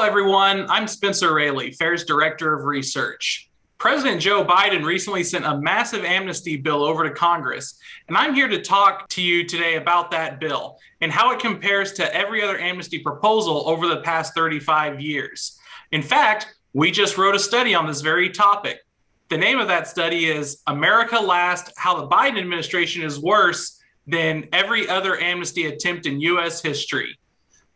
everyone. I'm Spencer Rayleigh, FAIR's Director of Research. President Joe Biden recently sent a massive amnesty bill over to Congress, and I'm here to talk to you today about that bill and how it compares to every other amnesty proposal over the past 35 years. In fact, we just wrote a study on this very topic. The name of that study is America Last: How the Biden Administration is Worse Than Every Other Amnesty Attempt in U.S. History.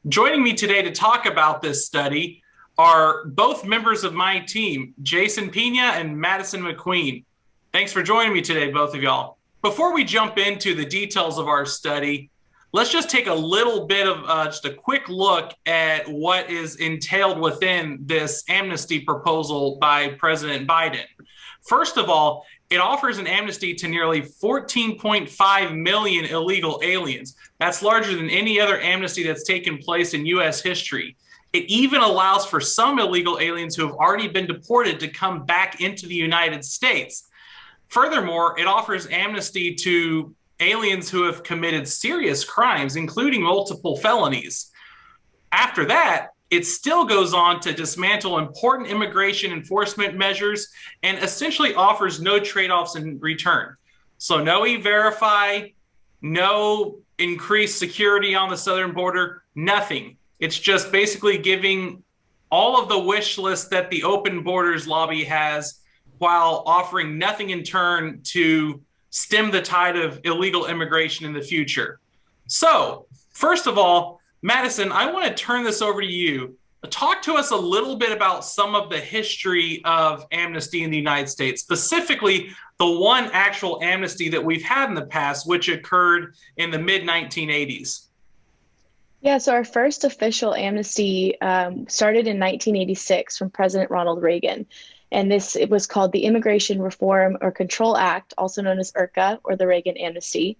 Joining me today to talk about this study are both members of my team, Jason Pena and Madison McQueen. Thanks for joining me today, both of y'all. Before we jump into the details of our study, let's just take a little bit of just a quick look at what is entailed within this amnesty proposal by President Biden. First of all, it offers an amnesty to nearly 14.5 million illegal aliens. That's larger than any other amnesty that's taken place in U.S. history. It even allows for some illegal aliens who have already been deported to come back into the United States. Furthermore, it offers amnesty to aliens who have committed serious crimes, including multiple felonies. After that, it still goes on to dismantle important immigration enforcement measures and essentially offers no trade-offs in return. So no e-verify, no increased security on the southern border, nothing. It's just basically giving all of the wish list that the open borders lobby has while offering nothing in turn to stem the tide of illegal immigration in the future. So, first of all, Madison, I want to turn this over to you. Talk to us a little bit about some of the history of amnesty in the United States, specifically the one actual amnesty that we've had in the past, which occurred in the mid-1980s. Yeah, so our first official amnesty started in 1986 from President Ronald Reagan. And it was called the Immigration Reform or Control Act, also known as IRCA, or the Reagan Amnesty.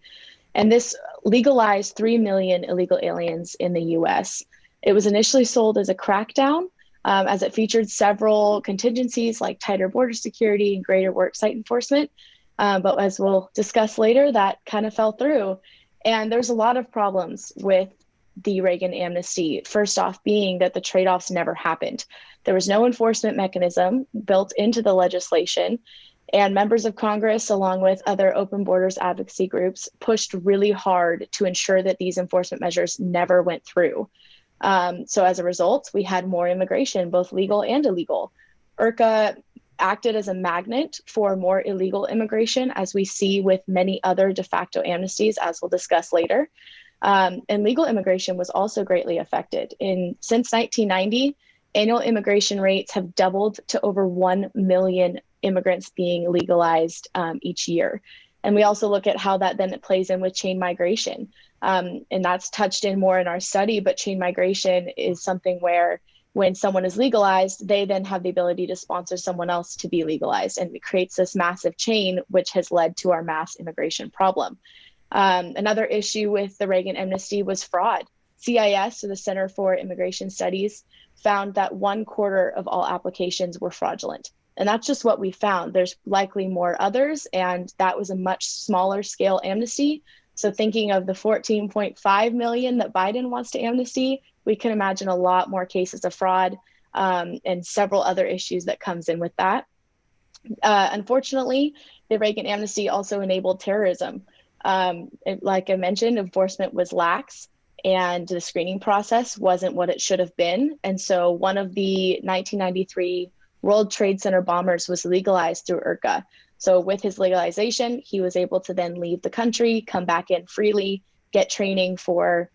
And this legalized 3 million illegal aliens in the US. It was initially sold as a crackdown, as it featured several contingencies like tighter border security and greater worksite enforcement. But as we'll discuss later, that kind of fell through. And there's a lot of problems with the Reagan amnesty. First off, being that the trade-offs never happened. There was no enforcement mechanism built into the legislation. And members of Congress, along with other open borders advocacy groups, pushed really hard to ensure that these enforcement measures never went through. So as a result, we had more immigration, both legal and illegal. IRCA acted as a magnet for more illegal immigration, as we see with many other de facto amnesties, as we'll discuss later. And legal immigration was also greatly affected. Since 1990, annual immigration rates have doubled to over 1 million immigrants being legalized each year. And we also look at how that then plays in with chain migration. And that's touched in more in our study, but chain migration is something where when someone is legalized, they then have the ability to sponsor someone else to be legalized. And it creates this massive chain, which has led to our mass immigration problem. Another issue with the Reagan amnesty was fraud. CIS, or the Center for Immigration Studies, found that 1/4 of all applications were fraudulent. And that's just what we found. There's likely more others, and that was a much smaller scale amnesty. So thinking of the 14.5 million that Biden wants to amnesty, we can imagine a lot more cases of fraud and several other issues that comes in with that. Unfortunately, the Reagan amnesty also enabled terrorism. Like I mentioned, enforcement was lax and the screening process wasn't what it should have been. And so one of the 1993 World Trade Center bombers was legalized through IRCA. So with his legalization, he was able to then leave the country, come back in freely, get training for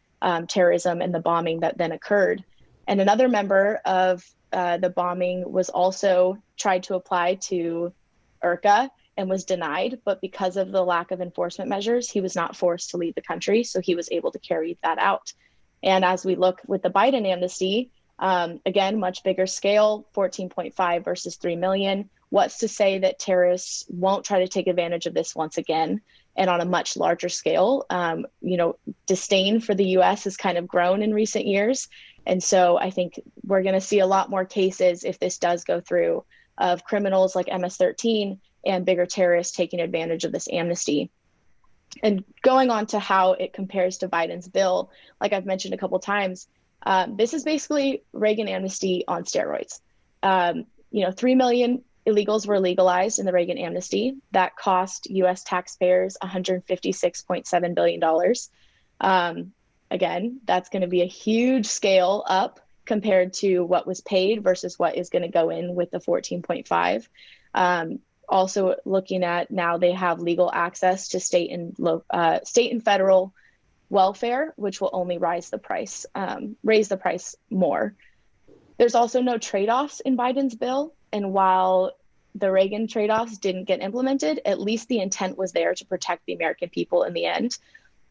terrorism and the bombing that then occurred. And another member of the bombing was also tried to apply to IRCA and was denied, but because of the lack of enforcement measures, he was not forced to leave the country, so he was able to carry that out. And as we look with the Biden amnesty, again, much bigger scale, 14.5 versus 3 million. What's to say that terrorists won't try to take advantage of this once again, and on a much larger scale? Disdain for the US has kind of grown in recent years. And so I think we're going to see a lot more cases if this does go through of criminals like MS-13 and bigger terrorists taking advantage of this amnesty. And going on to how it compares to Biden's bill, like I've mentioned a couple times, This is basically Reagan amnesty on steroids. 3 million illegals were legalized in the Reagan amnesty. That cost US taxpayers $156.7 billion. Again, that's going to be a huge scale up compared to what was paid versus what is going to go in with the 14.5. Also looking at now they have legal access to state and federal welfare, which will only raise the price more. There's also no trade-offs in Biden's bill. And while the Reagan trade-offs didn't get implemented, at least the intent was there to protect the American people in the end.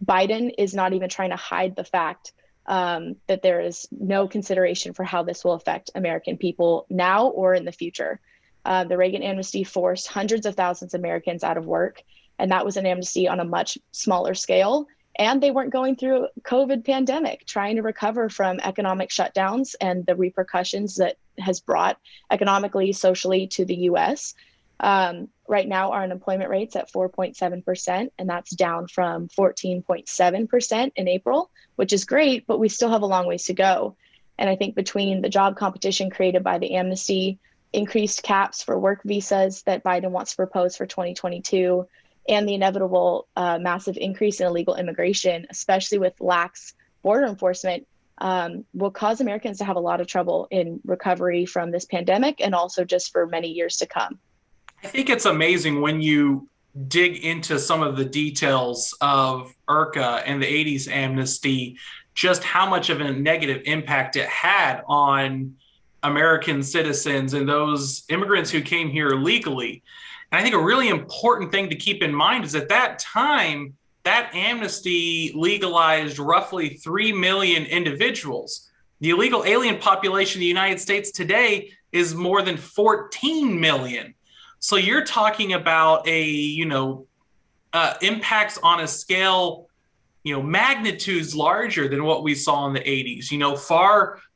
Biden is not even trying to hide the fact that there is no consideration for how this will affect American people now or in the future. The Reagan amnesty forced hundreds of thousands of Americans out of work, and that was an amnesty on a much smaller scale. And they weren't going through COVID pandemic, trying to recover from economic shutdowns and the repercussions that has brought economically, socially to the US. Right now, our unemployment rate's at 4.7%, and that's down from 14.7% in April, which is great, but we still have a long ways to go. And I think between the job competition created by the amnesty, increased caps for work visas that Biden wants to propose for 2022, and the inevitable massive increase in illegal immigration, especially with lax border enforcement, will cause Americans to have a lot of trouble in recovery from this pandemic and also just for many years to come. I think it's amazing when you dig into some of the details of IRCA and the 80s amnesty, just how much of a negative impact it had on American citizens and those immigrants who came here legally. And I think a really important thing to keep in mind is at that time, that amnesty legalized roughly 3 million individuals. The illegal alien population in the United States today is more than 14 million. So you're talking about impacts on a scale, magnitudes larger than what we saw in the 80s.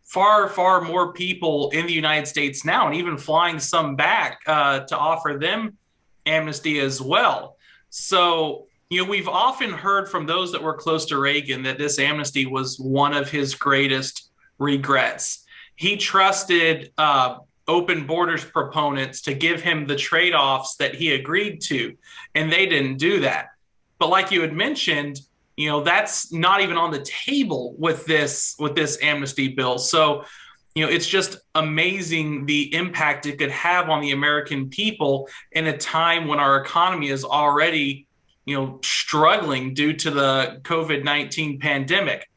Far more people in the United States now, and even flying some back to offer them amnesty as well. So, we've often heard from those that were close to Reagan that this amnesty was one of his greatest regrets. He trusted open borders proponents to give him the trade-offs that he agreed to, and they didn't do that. But like you had mentioned, that's not even on the table with this amnesty bill. So, it's just amazing the impact it could have on the American people in a time when our economy is already, struggling due to the COVID-19 pandemic.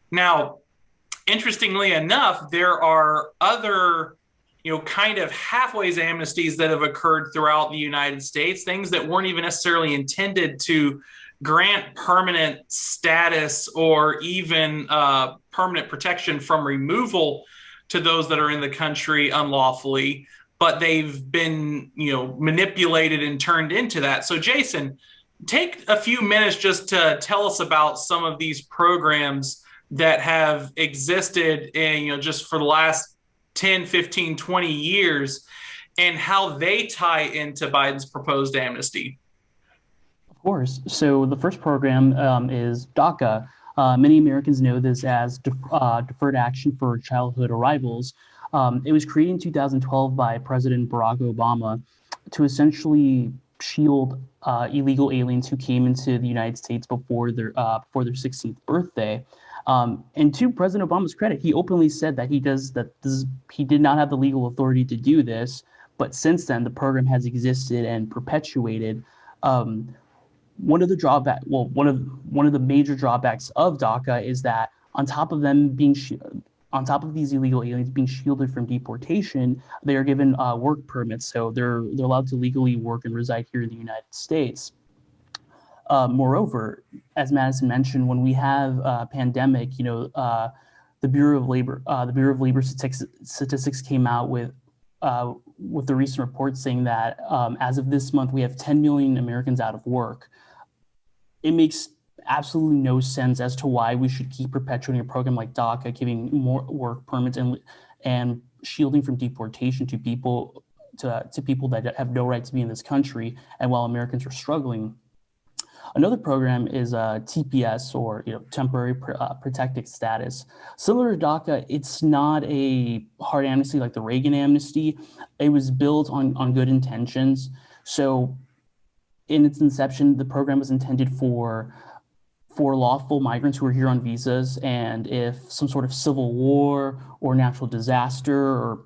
Now, interestingly enough, there are other, kind of halfway amnesties that have occurred throughout the United States, things that weren't even necessarily intended to grant permanent status or even permanent protection from removal to those that are in the country unlawfully, but they've been, manipulated and turned into that. So Jason, take a few minutes just to tell us about some of these programs that have existed in, just for the last 10, 15, 20 years and how they tie into Biden's proposed amnesty. Of course. So the first program is Daca. Many Americans know this as Deferred Action for Childhood Arrivals. It was created in 2012 by President Barack Obama to essentially shield illegal aliens who came into the United States before their 16th birthday. And to President Obama's credit, he openly said that he did not have the legal authority to do this. But since then, the program has existed and perpetuated. One of the major drawbacks of DACA is that on top of these illegal aliens being shielded from deportation, they are given work permits, so they're allowed to legally work and reside here in the United States. Moreover, as Madison mentioned, when we have a pandemic, the Bureau of Labor Statistics came out with the recent report saying that as of this month, we have 10 million Americans out of work. It makes absolutely no sense as to why we should keep perpetuating a program like DACA, giving more work permits and shielding from deportation to people that have no right to be in this country, and while Americans are struggling. Another program is TPS, or temporary protected status. Similar to DACA, it's not a hard amnesty like the Reagan amnesty. It was built on good intentions. So in its inception, the program was intended for lawful migrants who are here on visas, and if some sort of civil war or natural disaster or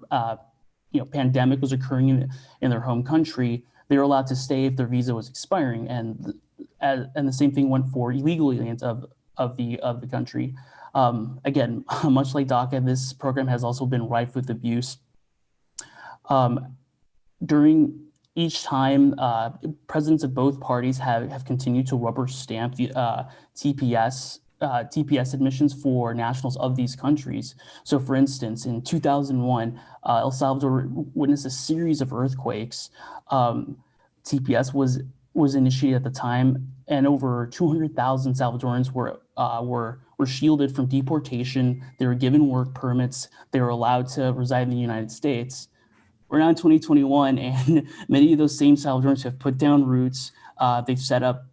pandemic was occurring in their home country, they were allowed to stay if their visa was expiring, and the same thing went for illegal aliens of the country. Again, much like DACA, this program has also been rife with abuse. During each time, presidents of both parties have continued to rubber stamp the TPS admissions for nationals of these countries. So, for instance, in 2001, El Salvador witnessed a series of earthquakes. TPS was initiated at the time, and over 200,000 Salvadorans were shielded from deportation. They were given work permits. They were allowed to reside in the United States. We're now in 2021, and many of those same Salvadorans have put down roots. They've set up,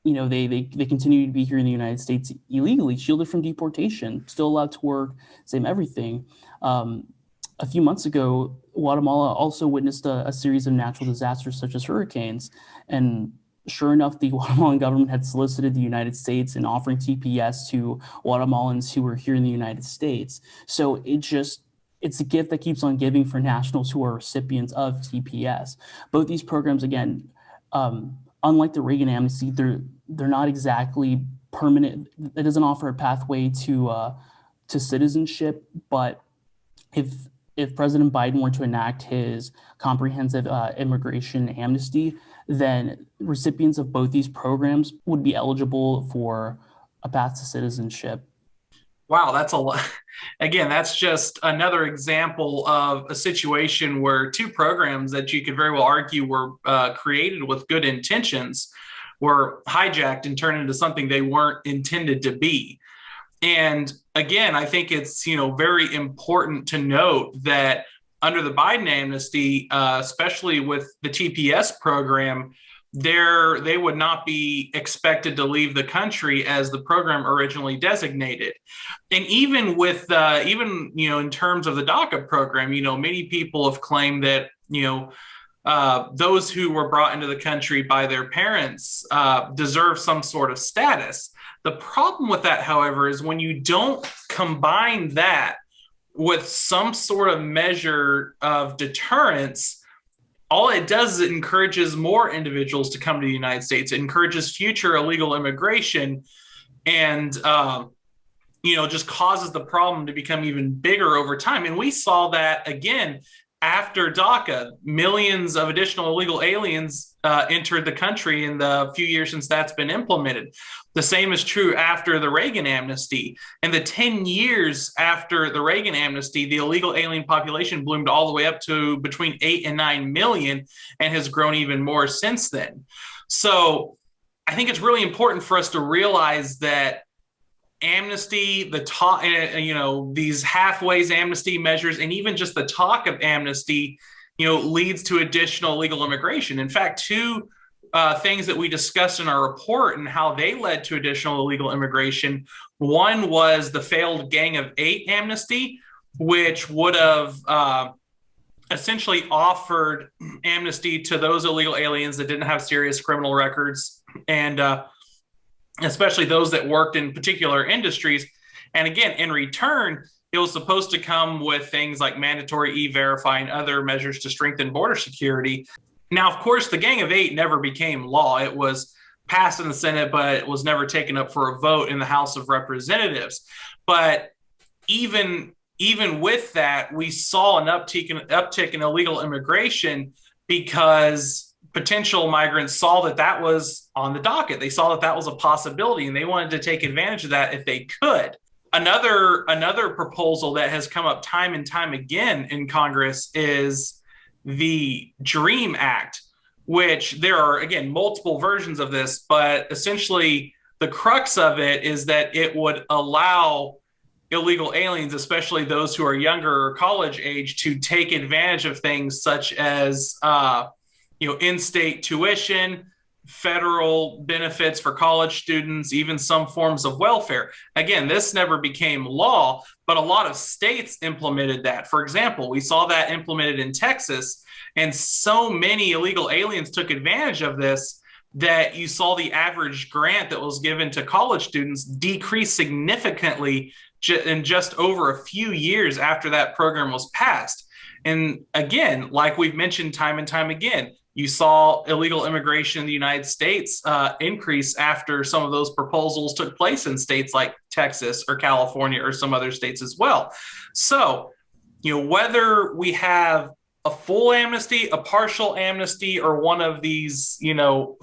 they continue to be here in the United States illegally, shielded from deportation, still allowed to work, same everything. A few months ago, Guatemala also witnessed a series of natural disasters such as hurricanes. And sure enough, the Guatemalan government had solicited the United States in offering TPS to Guatemalans who were here in the United States. So it's a gift that keeps on giving for nationals who are recipients of TPS. Both these programs, again, unlike the Reagan amnesty, they're not exactly permanent. It doesn't offer a pathway to citizenship. But if President Biden were to enact his comprehensive immigration amnesty, then recipients of both these programs would be eligible for a path to citizenship. Wow, that's a lot. Again, that's just another example of a situation where two programs that you could very well argue were created with good intentions were hijacked and turned into something they weren't intended to be. And again, I think it's very important to note that under the Biden amnesty, especially with the TPS program, they would not be expected to leave the country as the program originally designated. And even with in terms of the DACA program, many people have claimed that those who were brought into the country by their parents deserve some sort of status. The problem with that, however, is when you don't combine that with some sort of measure of deterrence, all it does is it encourages more individuals to come to the United States. It encourages future illegal immigration, and just causes the problem to become even bigger over time. And we saw that again after DACA. Millions of additional illegal aliens entered the country in the few years since that's been implemented. The same is true after the Reagan amnesty. In the 10 years after the Reagan amnesty, the illegal alien population bloomed all the way up to between 8 and 9 million and has grown even more since then. So I think it's really important for us to realize that amnesty, these halfways amnesty measures, and even just the talk of amnesty, leads to additional illegal immigration. In fact, two things that we discussed in our report and how they led to additional illegal immigration. One was the failed Gang of Eight amnesty, which would have essentially offered amnesty to those illegal aliens that didn't have serious criminal records, and especially those that worked in particular industries. And again, in return, it was supposed to come with things like mandatory e-verify and other measures to strengthen border security. Now, of course, the Gang of Eight never became law. It was passed in the Senate, but it was never taken up for a vote in the House of Representatives. But even with that, we saw an uptick in illegal immigration because potential migrants saw that was on the docket. They saw that was a possibility, and they wanted to take advantage of that if they could. Another proposal that has come up time and time again in Congress is the DREAM Act, which there are, again, multiple versions of this, but essentially the crux of it is that it would allow illegal aliens, especially those who are younger or college age, to take advantage of things such as in-state tuition, federal benefits for college students, even some forms of welfare. Again, this never became law, but a lot of states implemented that. For example, we saw that implemented in Texas, and so many illegal aliens took advantage of this that you saw the average grant that was given to college students decrease significantly in just over a few years after that program was passed. And again, like we've mentioned time and time again, you saw illegal immigration in the United States increase after some of those proposals took place in states like Texas or California or some other states as well. So, whether we have a full amnesty, a partial amnesty, or one of these,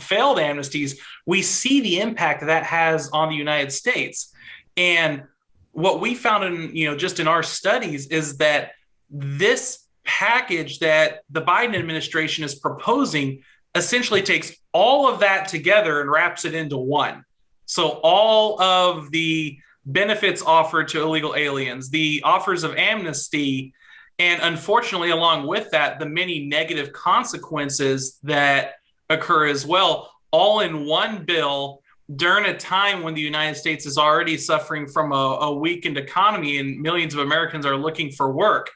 failed amnesties, we see the impact that has on the United States. And what we found in, just in our studies is that this package that the Biden administration is proposing essentially takes all of that together and wraps it into one. So all of the benefits offered to illegal aliens, the offers of amnesty, and unfortunately, along with that, the many negative consequences that occur as well, all in one bill during a time when the United States is already suffering from a weakened economy and millions of Americans are looking for work.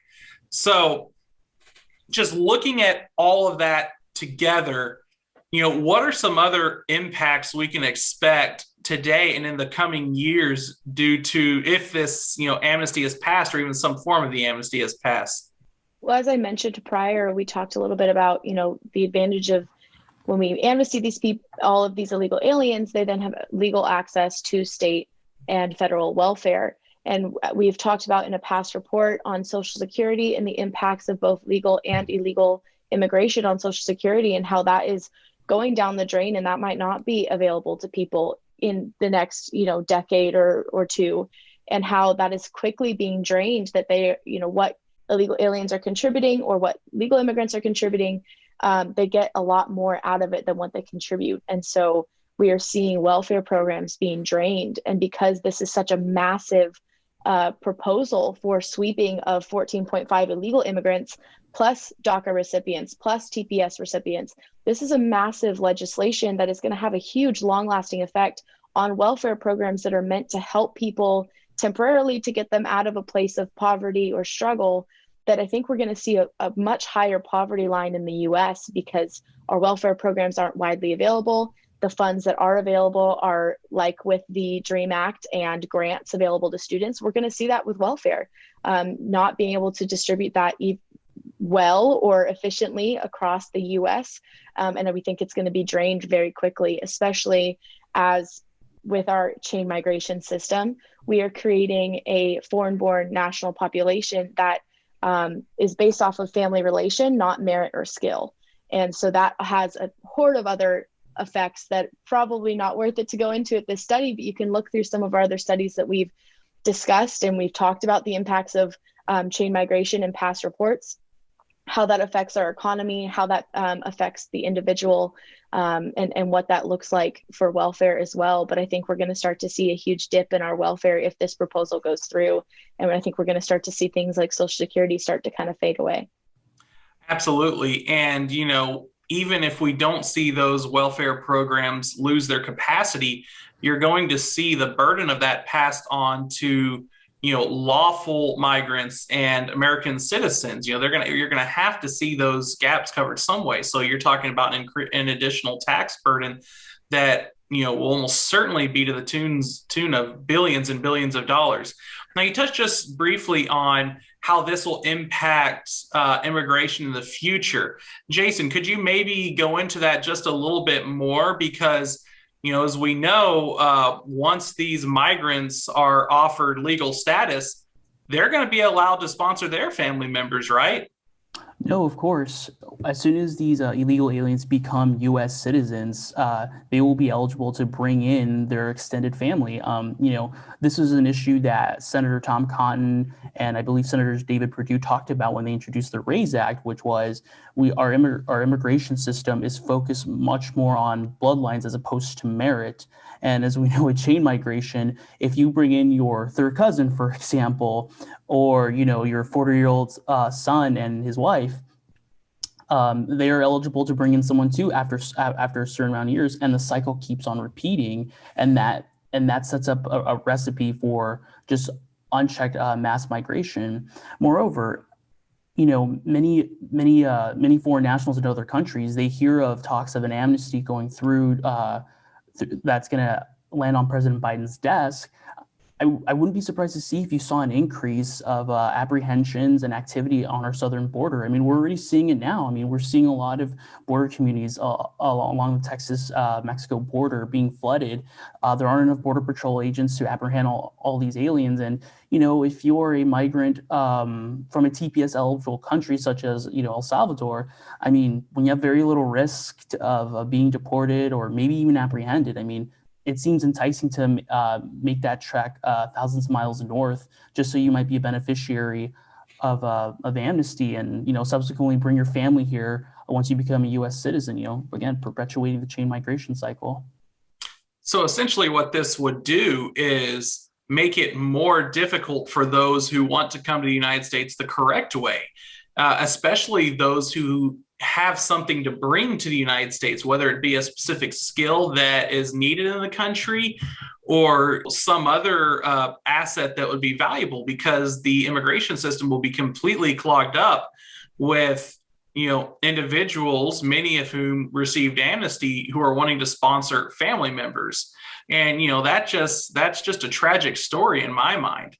So just looking at all of that together, what are some other impacts we can expect today and in the coming years due to if this, amnesty is passed or even some form of the amnesty is passed? Well, as I mentioned prior, we talked a little bit about, the advantage of when we amnesty these people, all of these illegal aliens, they then have legal access to state and federal welfare. And we've talked about in a past report on Social Security and the impacts of both legal and illegal immigration on Social Security and how that is going down the drain, and that might not be available to people in the next, decade or two, and how that is quickly being drained, that they, what illegal aliens are contributing or what legal immigrants are contributing, they get a lot more out of it than what they contribute. And so we are seeing welfare programs being drained. And because this is such a massive proposal for sweeping of 14.5 illegal immigrants, plus DACA recipients, plus TPS recipients, this is a massive legislation that is going to have a huge long-lasting effect on welfare programs that are meant to help people temporarily to get them out of a place of poverty or struggle, that I think we're going to see a much higher poverty line in the US because our welfare programs aren't widely available. The funds that are available are like with the DREAM Act and grants available to students. We're going to see that with welfare, not being able to distribute that well or efficiently across the US. And we think it's going to be drained very quickly, especially as with our chain migration system, we are creating a foreign-born national population that is based off of family relation, not merit or skill. And so that has a horde of other effects that probably not worth it to go into at this study, but you can look through some of our other studies that we've discussed, and we've talked about the impacts of chain migration in past reports, how that affects our economy, how that affects the individual, and what that looks like for welfare as well. But I think we're going to start to see a huge dip in our welfare if this proposal goes through. And I think we're going to start to see things like Social Security start to kind of fade away. Absolutely. And, even if we don't see those welfare programs lose their capacity, you're going to see the burden of that passed on to, lawful migrants and American citizens. You're going to have to see those gaps covered some way. So you're talking about an additional tax burden that, will almost certainly be to the tune of billions and billions of dollars. Now, you touched just briefly on how this will impact immigration in the future. Jason, could you maybe go into that just a little bit more? Because, as we know, once these migrants are offered legal status, they're going to be allowed to sponsor their family members, right? No, of course. As soon as these illegal aliens become U.S. citizens, they will be eligible to bring in their extended family. This is an issue that Senator Tom Cotton and I believe Senators David Perdue talked about when they introduced the RAISE Act, which was our immigration system is focused much more on bloodlines as opposed to merit. And as we know with chain migration, if you bring in your third cousin, for example, or your 40-year-old son and his wife, they are eligible to bring in someone too after a certain amount of years, and the cycle keeps on repeating, and that sets up a recipe for just unchecked mass migration. Moreover, many foreign nationals in other countries, they hear of talks of an amnesty going through that's going to land on President Biden's desk. I wouldn't be surprised to see if you saw an increase of apprehensions and activity on our southern border. I mean, we're already seeing it now. I mean, we're seeing a lot of border communities along the Texas-Mexico border being flooded. There aren't enough Border Patrol agents to apprehend all these aliens. And, if you're a migrant from a TPS-eligible country such as, El Salvador, I mean, when you have very little risk of being deported or maybe even apprehended, I mean, it seems enticing to make that trek thousands of miles north just so you might be a beneficiary of amnesty and, subsequently bring your family here once you become a U.S. citizen, again, perpetuating the chain migration cycle. So essentially what this would do is make it more difficult for those who want to come to the United States the correct way, especially those who have something to bring to the United States, whether it be a specific skill that is needed in the country or some other asset that would be valuable, because the immigration system will be completely clogged up with, individuals, many of whom received amnesty, who are wanting to sponsor family members. And, that's just a tragic story in my mind.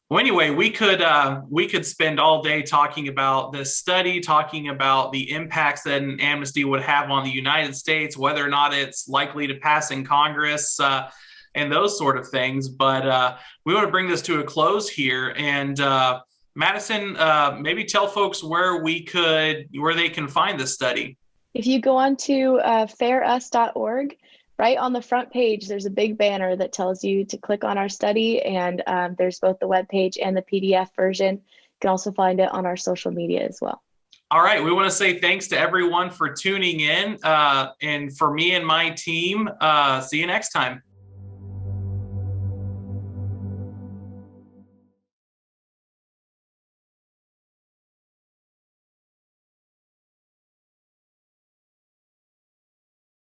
Well, anyway, we could spend all day talking about this study, talking about the impacts that an amnesty would have on the United States, whether or not it's likely to pass in Congress, and those sort of things. But we want to bring this to a close here. And Madison, maybe tell folks where they can find this study. If you go on to fairus.org, right on the front page, there's a big banner that tells you to click on our study, and there's both the webpage and the PDF version. You can also find it on our social media as well. All right. We want to say thanks to everyone for tuning in. And for me and my team, see you next time.